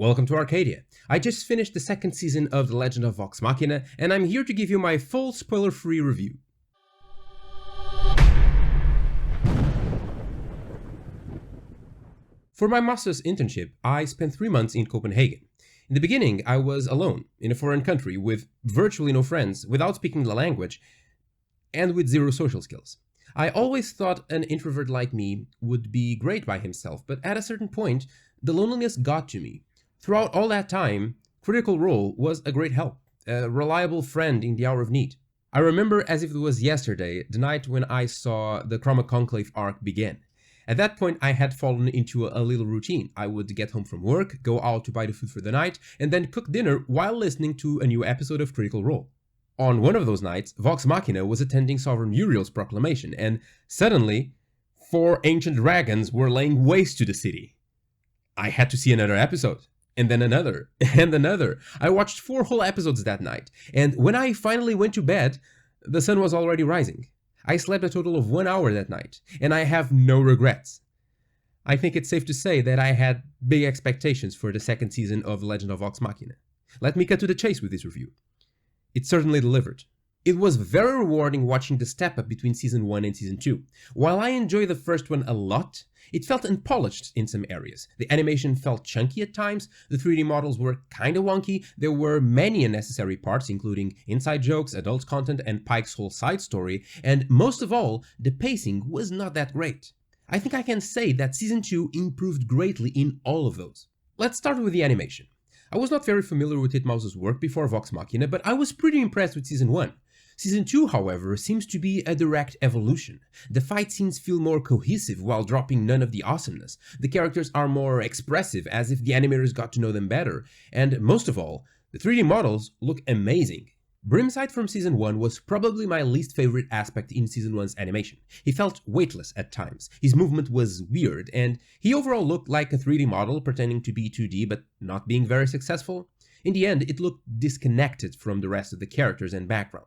Welcome to Arcadia. I just finished the second season of The Legend of Vox Machina, and I'm here to give you my full spoiler-free review. For my master's internship, I spent 3 months in Copenhagen. In the beginning, I was alone, in a foreign country, with virtually no friends, without speaking the language, and with zero social skills. I always thought an introvert like me would be great by himself, but at a certain point, the loneliness got to me. Throughout all that time, Critical Role was a great help, a reliable friend in the hour of need. I remember as if it was yesterday, the night when I saw the Chroma Conclave arc begin. At that point, I had fallen into a little routine. I would get home from work, go out to buy the food for the night, and then cook dinner while listening to a new episode of Critical Role. On one of those nights, Vox Machina was attending Sovereign Muriel's proclamation, and suddenly, 4 ancient dragons were laying waste to the city. I had to see another episode, and then another, and another. I watched 4 whole episodes that night, and when I finally went to bed, the sun was already rising. I slept a total of 1 hour that night, and I have no regrets. I think it's safe to say that I had big expectations for the second season of Legend of Vox Machina. Let me cut to the chase with this review. It certainly delivered. It was very rewarding watching the step up between Season 1 and Season 2. While I enjoyed the first one a lot, it felt unpolished in some areas. The animation felt chunky at times, the 3D models were kinda wonky, there were many unnecessary parts including inside jokes, adult content, and Pike's whole side story, and most of all, the pacing was not that great. I think I can say that Season 2 improved greatly in all of those. Let's start with the animation. I was not very familiar with Titmouse's work before Vox Machina, but I was pretty impressed with Season 1. Season 2, however, seems to be a direct evolution. The fight scenes feel more cohesive while dropping none of the awesomeness. The characters are more expressive, as if the animators got to know them better. And most of all, the 3D models look amazing. Brimside from Season 1 was probably my least favorite aspect in Season 1's animation. He felt weightless at times, his movement was weird, and he overall looked like a 3D model pretending to be 2D but not being very successful. In the end, it looked disconnected from the rest of the characters and background.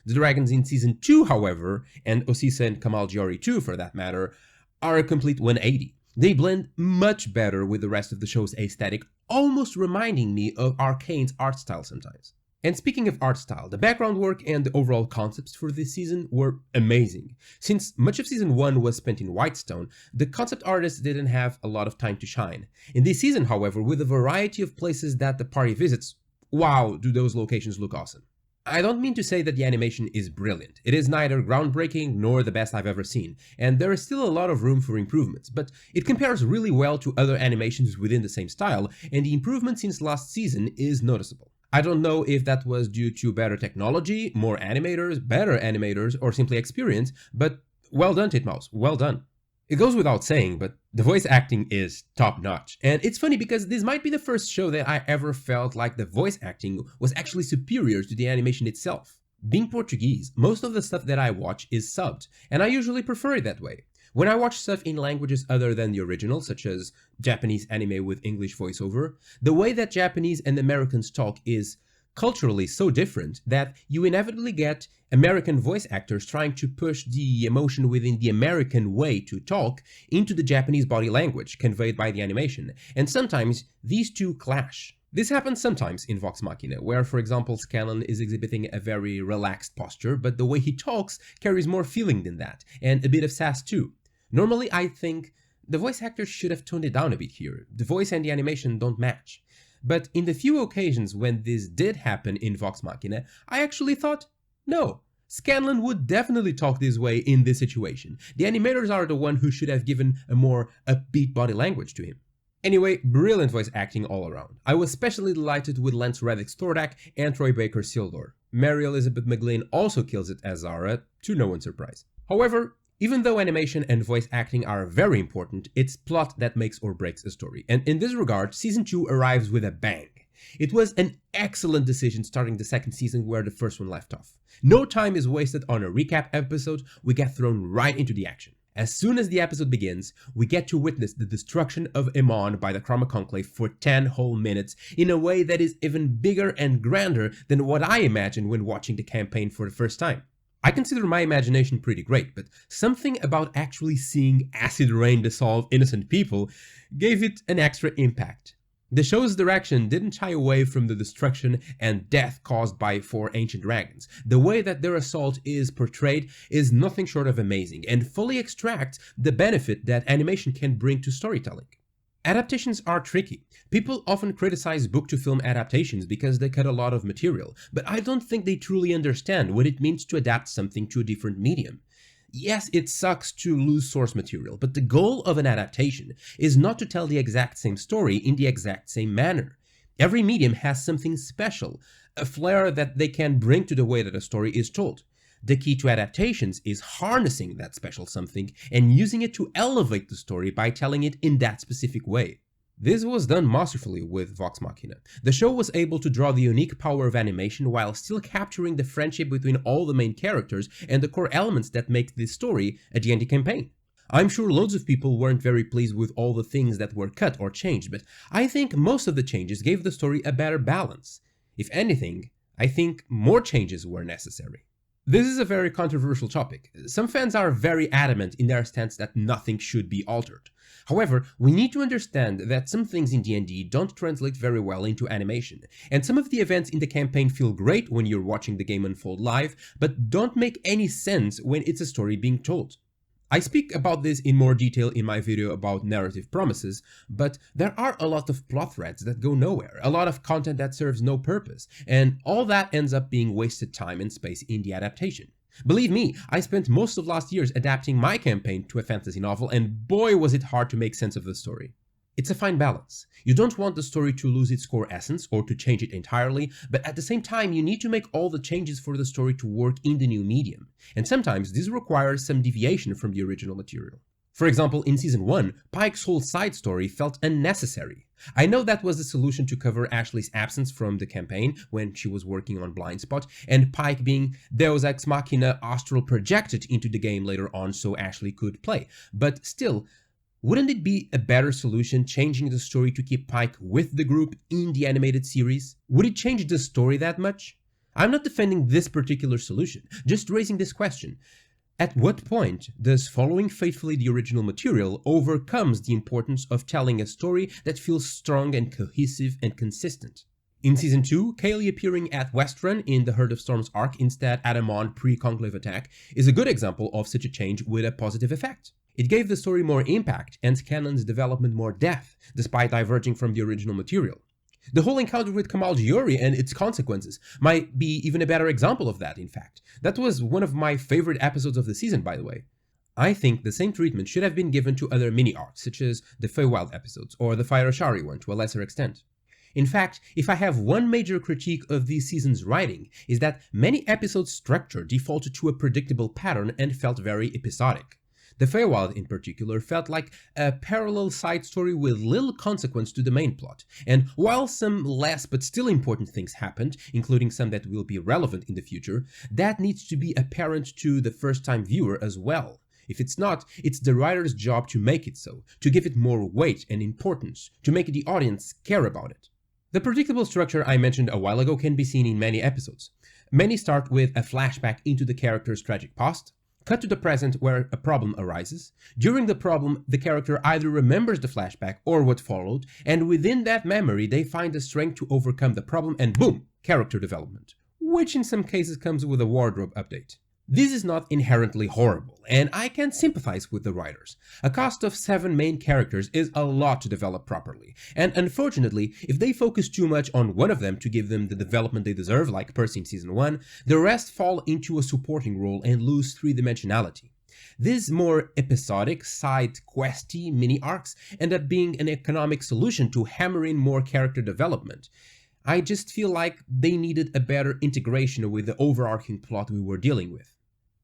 The dragons in Season 2, however, and Osisa and Kamal Giori too for that matter, are a complete 180. They blend much better with the rest of the show's aesthetic, almost reminding me of Arcane's art style sometimes. And speaking of art style, the background work and the overall concepts for this season were amazing. Since much of Season 1 was spent in Whitestone, the concept artists didn't have a lot of time to shine. In this season, however, with a variety of places that the party visits, wow, do those locations look awesome. I don't mean to say that the animation is brilliant. It is neither groundbreaking nor the best I've ever seen, and there is still a lot of room for improvements, but it compares really well to other animations within the same style, and the improvement since last season is noticeable. I don't know if that was due to better technology, more animators, better animators, or simply experience, but well done, Titmouse, well done. It goes without saying, but the voice acting is top-notch. And it's funny because this might be the first show that I ever felt like the voice acting was actually superior to the animation itself. Being Portuguese, most of the stuff that I watch is subbed, and I usually prefer it that way. When I watch stuff in languages other than the original, such as Japanese anime with English voiceover, the way that Japanese and Americans talk is culturally so different that you inevitably get American voice actors trying to push the emotion within the American way to talk into the Japanese body language conveyed by the animation, and sometimes these two clash. This happens sometimes in Vox Machina, where for example Scanlan is exhibiting a very relaxed posture, but the way he talks carries more feeling than that, and a bit of sass too. Normally I think the voice actors should have toned it down a bit here, the voice and the animation don't match. But in the few occasions when this did happen in Vox Machina, I actually thought, no, Scanlan would definitely talk this way in this situation. The animators are the one who should have given a more upbeat body language to him. Anyway, brilliant voice acting all around. I was especially delighted with Lance Reddick's Thordak and Troy Baker's Sildor. Mary Elizabeth McGlynn also kills it as Zara, to no one's surprise. However, even though animation and voice acting are very important, it's plot that makes or breaks a story, and in this regard, Season 2 arrives with a bang. It was an excellent decision starting the second season where the first one left off. No time is wasted on a recap episode, we get thrown right into the action. As soon as the episode begins, we get to witness the destruction of Emon by the Chroma Conclave for 10 whole minutes in a way that is even bigger and grander than what I imagined when watching the campaign for the first time. I consider my imagination pretty great, but something about actually seeing acid rain dissolve innocent people gave it an extra impact. The show's direction didn't shy away from the destruction and death caused by 4 ancient dragons. The way that their assault is portrayed is nothing short of amazing and fully extracts the benefit that animation can bring to storytelling. Adaptations are tricky. People often criticize book-to-film adaptations because they cut a lot of material, but I don't think they truly understand what it means to adapt something to a different medium. Yes, it sucks to lose source material, but the goal of an adaptation is not to tell the exact same story in the exact same manner. Every medium has something special, a flair that they can bring to the way that a story is told. The key to adaptations is harnessing that special something and using it to elevate the story by telling it in that specific way. This was done masterfully with Vox Machina. The show was able to draw the unique power of animation while still capturing the friendship between all the main characters and the core elements that make this story a D&D campaign. I'm sure loads of people weren't very pleased with all the things that were cut or changed, but I think most of the changes gave the story a better balance. If anything, I think more changes were necessary. This is a very controversial topic. Some fans are very adamant in their stance that nothing should be altered. However, we need to understand that some things in D&D don't translate very well into animation, and some of the events in the campaign feel great when you're watching the game unfold live, but don't make any sense when it's a story being told. I speak about this in more detail in my video about narrative promises, but there are a lot of plot threads that go nowhere, a lot of content that serves no purpose, and all that ends up being wasted time and space in the adaptation. Believe me, I spent most of last year adapting my campaign to a fantasy novel, and boy was it hard to make sense of the story. It's a fine balance. You don't want the story to lose its core essence or to change it entirely, but at the same time you need to make all the changes for the story to work in the new medium, and sometimes this requires some deviation from the original material. For example, in Season 1, Pike's whole side story felt unnecessary. I know that was the solution to cover Ashley's absence from the campaign when she was working on Blindspot, and Pike being Deus Ex Machina astral projected into the game later on so Ashley could play, but still, wouldn't it be a better solution changing the story to keep Pike with the group in the animated series? Would it change the story that much? I'm not defending this particular solution, just raising this question. At what point does following faithfully the original material overcomes the importance of telling a story that feels strong and cohesive and consistent? In Season 2, Kaylee appearing at Westrun in the Heart of Storms arc instead at Amon pre-Conclave attack is a good example of such a change with a positive effect. It gave the story more impact and Canon's development more depth, despite diverging from the original material. The whole encounter with Kamal Giori and its consequences might be even a better example of that, in fact. That was one of my favorite episodes of the season, by the way. I think the same treatment should have been given to other mini-arcs, such as the Feywild episodes, or the Fire Ashari one to a lesser extent. In fact, if I have one major critique of this season's writing, is that many episodes' structure defaulted to a predictable pattern and felt very episodic. The Feywild in particular felt like a parallel side story with little consequence to the main plot, and while some less but still important things happened, including some that will be relevant in the future, that needs to be apparent to the first-time viewer as well. If it's not, it's the writer's job to make it so, to give it more weight and importance, to make the audience care about it. The predictable structure I mentioned a while ago can be seen in many episodes. Many start with a flashback into the character's tragic past, cut to the present where a problem arises. During the problem, the character either remembers the flashback or what followed, and within that memory they find the strength to overcome the problem and boom, character development, which in some cases comes with a wardrobe update. This is not inherently horrible, and I can sympathize with the writers. A cast of 7 main characters is a lot to develop properly, and unfortunately, if they focus too much on one of them to give them the development they deserve, like Percy in Season 1, the rest fall into a supporting role and lose three-dimensionality. These more episodic, side-questy mini-arcs end up being an economic solution to hammer in more character development. I just feel like they needed a better integration with the overarching plot we were dealing with.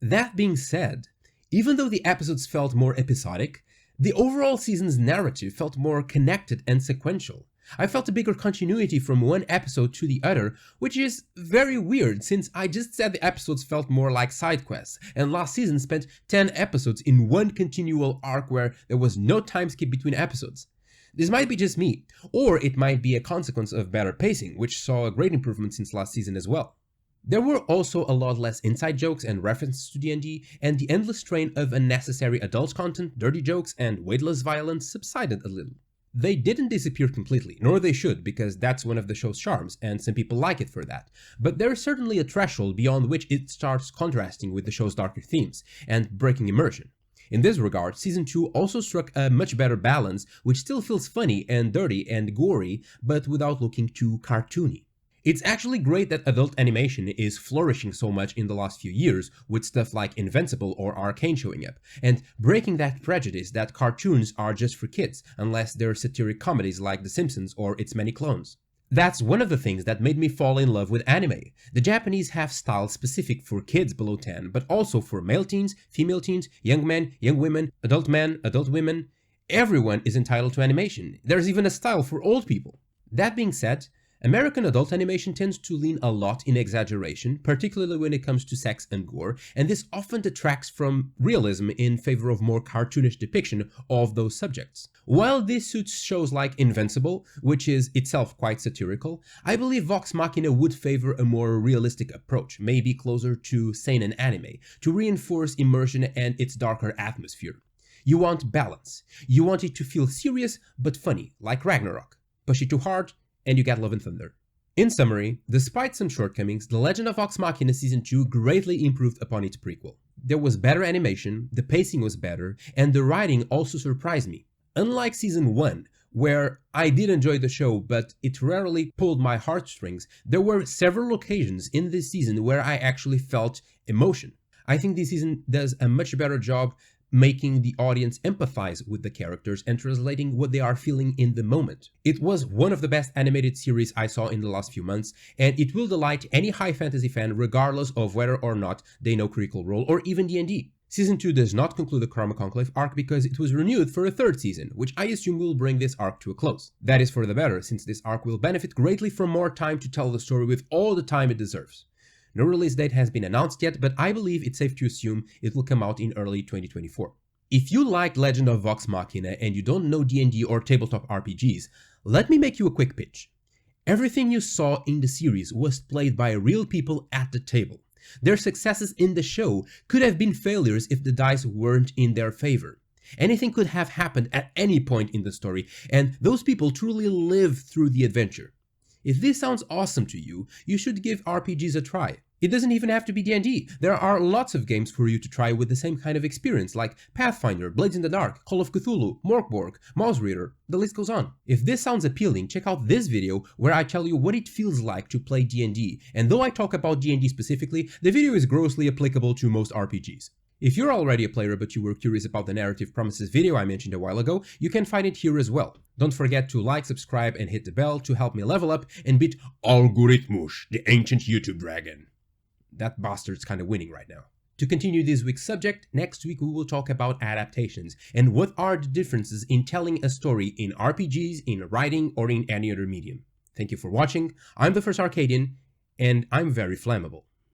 That being said, even though the episodes felt more episodic, the overall season's narrative felt more connected and sequential. I felt a bigger continuity from one episode to the other, which is very weird since I just said the episodes felt more like side quests, and last season spent 10 episodes in one continual arc where there was no time skip between episodes. This might be just me, or it might be a consequence of better pacing, which saw a great improvement since last season as well. There were also a lot less inside jokes and references to D&D, and the endless strain of unnecessary adult content, dirty jokes, and weightless violence subsided a little. They didn't disappear completely, nor they should, because that's one of the show's charms, and some people like it for that. But there's certainly a threshold beyond which it starts contrasting with the show's darker themes, and breaking immersion. In this regard, Season 2 also struck a much better balance, which still feels funny and dirty and gory, but without looking too cartoony. It's actually great that adult animation is flourishing so much in the last few years, with stuff like Invincible or Arcane showing up, and breaking that prejudice that cartoons are just for kids, unless they're satiric comedies like The Simpsons or its many clones. That's one of the things that made me fall in love with anime. The Japanese have styles specific for kids below 10, but also for male teens, female teens, young men, young women, men, adult women. Everyone is entitled to animation. There's even a style for old people. That being said, American adult animation tends to lean a lot in exaggeration, particularly when it comes to sex and gore, and this often detracts from realism in favor of more cartoonish depiction of those subjects. While this suits shows like Invincible, which is itself quite satirical, I believe Vox Machina would favor a more realistic approach, maybe closer to seinen anime, to reinforce immersion and its darker atmosphere. You want balance. You want it to feel serious but funny, like Ragnarok. Push it too hard, and you get Love and Thunder. In summary, despite some shortcomings, The Legend of Vox Machina Season 2 greatly improved upon its prequel. There was better animation, the pacing was better, and the writing also surprised me. Unlike Season 1, where I did enjoy the show but it rarely pulled my heartstrings, there were several occasions in this season where I actually felt emotion. I think this season does a much better job making the audience empathize with the characters and translating what they are feeling in the moment. It was one of the best animated series I saw in the last few months, and it will delight any high fantasy fan regardless of whether or not they know Critical Role or even D&D. Season 2 does not conclude the Chroma Conclave arc because it was renewed for a third season, which I assume will bring this arc to a close. That is for the better, since this arc will benefit greatly from more time to tell the story with all the time it deserves. No release date has been announced yet, but I believe it's safe to assume it will come out in early 2024. If you liked Legend of Vox Machina and you don't know D&D or tabletop RPGs, let me make you a quick pitch. Everything you saw in the series was played by real people at the table. Their successes in the show could have been failures if the dice weren't in their favor. Anything could have happened at any point in the story, and those people truly lived through the adventure. If this sounds awesome to you, you should give RPGs a try. It doesn't even have to be D&D. There are lots of games for you to try with the same kind of experience, like Pathfinder, Blades in the Dark, Call of Cthulhu, Morkborg, Mouse Reader, the list goes on. If this sounds appealing, check out this video where I tell you what it feels like to play D&D, and though I talk about D&D specifically, the video is grossly applicable to most RPGs. If you're already a player but you were curious about the Narrative Promises video I mentioned a while ago, you can find it here as well. Don't forget to like, subscribe, and hit the bell to help me level up and beat Algorithmus, the ancient YouTube dragon. That bastard's kind of winning right now. To continue this week's subject, next week we will talk about adaptations and what are the differences in telling a story in RPGs, in writing, or in any other medium. Thank you for watching. I'm the first Arcadian, and I'm very flammable.